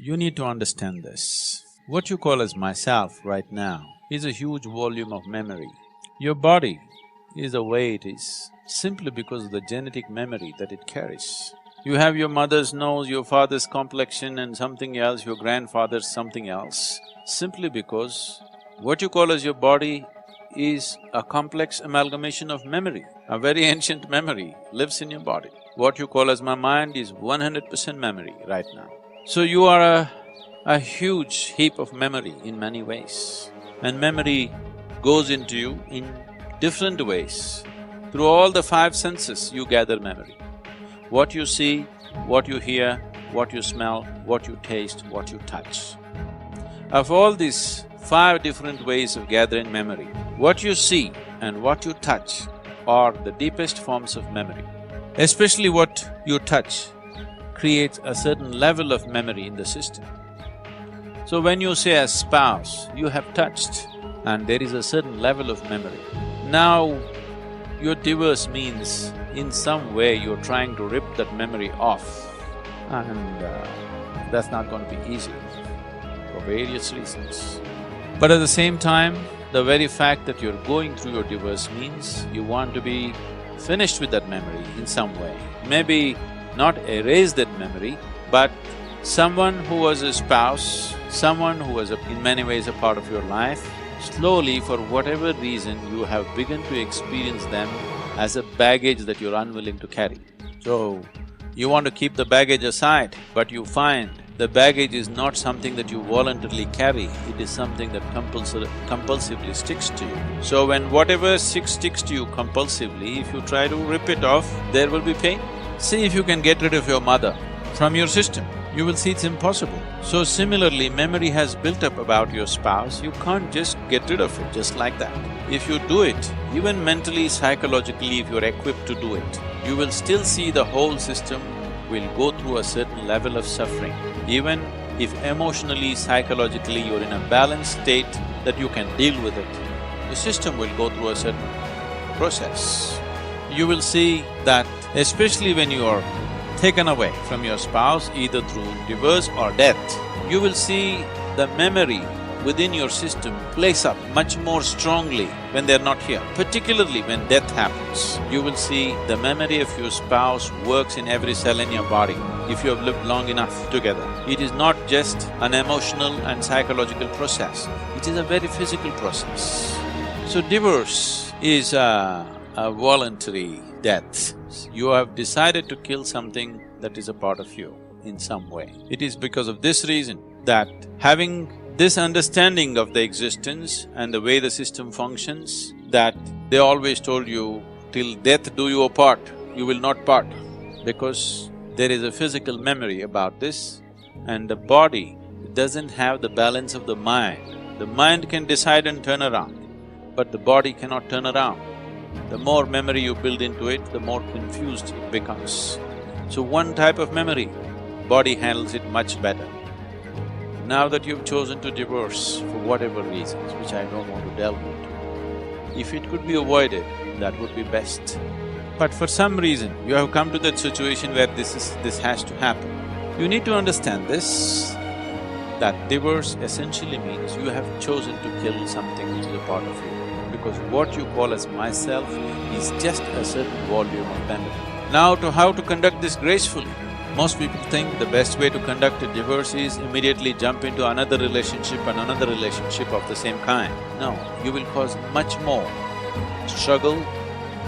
You need to understand this. What you call as myself right now is a huge volume of memory. Your body is the way it is simply because of the genetic memory that it carries. You have your mother's nose, your father's complexion and something else, your grandfather's something else, simply because what you call as your body is a complex amalgamation of memory. A very ancient memory lives in your body. What you call as my mind is 100% memory right now. So you are a huge heap of memory in many ways. And memory goes into you in different ways. Through all the five senses, you gather memory. What you see, what you hear, what you smell, what you taste, what you touch. Of all these five different ways of gathering memory, what you see and what you touch are the deepest forms of memory. Especially what you touch creates a certain level of memory in the system. So when you say a spouse, you have touched and there is a certain level of memory. Now, your divorce means in some way you're trying to rip that memory off and that's not going to be easy for various reasons. But at the same time, the very fact that you're going through your divorce means you want to be finished with that memory in some way. Maybe not erase that memory, but someone who was a spouse, someone who was in many ways a part of your life, slowly for whatever reason you have begun to experience them as a baggage that you're unwilling to carry. So, you want to keep the baggage aside, but you find the baggage is not something that you voluntarily carry, it is something that compulsively sticks to you. So when whatever sticks to you compulsively, if you try to rip it off, there will be pain. See if you can get rid of your mother from your system, you will see it's impossible. So similarly, memory has built up about your spouse, you can't just get rid of it just like that. If you do it, even mentally, psychologically, if you're equipped to do it, you will still see the whole system will go through a certain level of suffering. Even if emotionally, psychologically you're in a balanced state that you can deal with it, the system will go through a certain process. You will see that especially when you are taken away from your spouse, either through divorce or death, you will see the memory within your system plays up much more strongly when they're not here. Particularly when death happens, you will see the memory of your spouse works in every cell in your body if you have lived long enough together. It is not just an emotional and psychological process, it is a very physical process. So divorce is a voluntary death. You have decided to kill something that is a part of you in some way. It is because of this reason that having this understanding of the existence and the way the system functions, that they always told you, till death do you apart, you will not part. Because there is a physical memory about this and the body doesn't have the balance of the mind. The mind can decide and turn around, but the body cannot turn around. The more memory you build into it, the more confused it becomes. So one type of memory, body handles it much better. Now that you've chosen to divorce for whatever reasons, which I don't want to delve into, if it could be avoided, that would be best. But for some reason, you have come to that situation where this has to happen. You need to understand this, that divorce essentially means you have chosen to kill something which is a part of you. Because what you call as myself is just a certain volume of memory. Now to how to conduct this gracefully. Most people think the best way to conduct a divorce is immediately jump into another relationship and another relationship of the same kind. No, you will cause much more struggle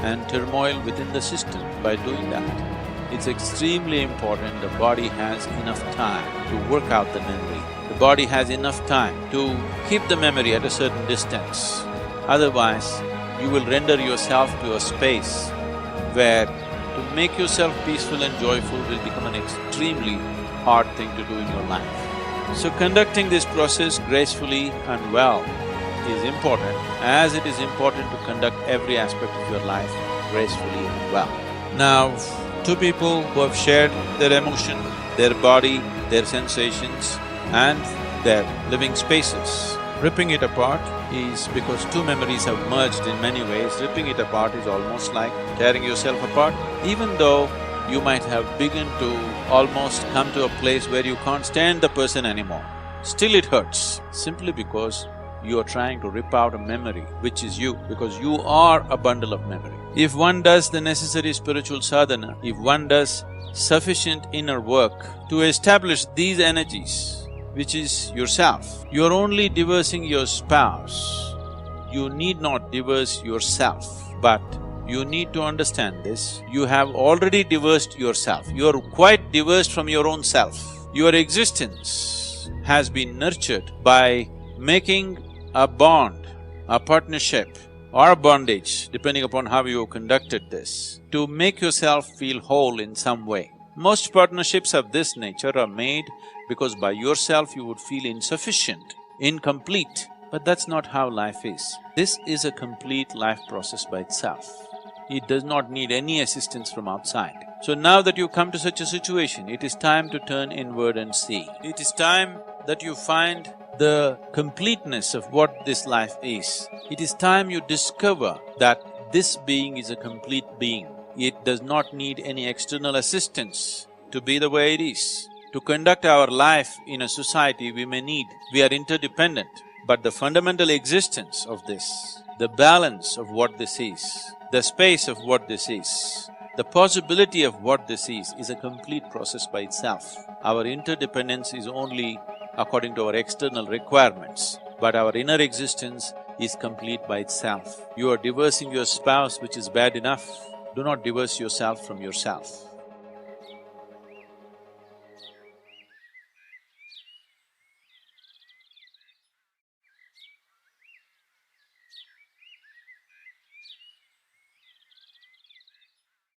and turmoil within the system by doing that. It's extremely important the body has enough time to work out the memory. The body has enough time to keep the memory at a certain distance. Otherwise, you will render yourself to a space where to make yourself peaceful and joyful will become an extremely hard thing to do in your life. So conducting this process gracefully and well is important, as it is important to conduct every aspect of your life gracefully and well. Now, two people who have shared their emotion, their body, their sensations and their living spaces. Ripping it apart is because two memories have merged in many ways. Ripping it apart is almost like tearing yourself apart. Even though you might have begun to almost come to a place where you can't stand the person anymore. Still it hurts, simply because you are trying to rip out a memory which is you, because you are a bundle of memory. If one does the necessary spiritual sadhana, if one does sufficient inner work to establish these energies, which is yourself, you're only divorcing your spouse. You need not divorce yourself, but you need to understand this. You have already divorced yourself. You're quite divorced from your own self. Your existence has been nurtured by making a bond, a partnership, or a bondage, depending upon how you conducted this, to make yourself feel whole in some way. Most partnerships of this nature are made because by yourself you would feel insufficient, incomplete, but that's not how life is. This is a complete life process by itself. It does not need any assistance from outside. So now that you come to such a situation, it is time to turn inward and see. It is time that you find the completeness of what this life is. It is time you discover that this being is a complete being. It does not need any external assistance to be the way it is. To conduct our life in a society we are interdependent, but the fundamental existence of this, the balance of what this is, the space of what this is, the possibility of what this is a complete process by itself. Our interdependence is only according to our external requirements, but our inner existence is complete by itself. You are divorcing your spouse, which is bad enough. Do not divorce yourself from yourself.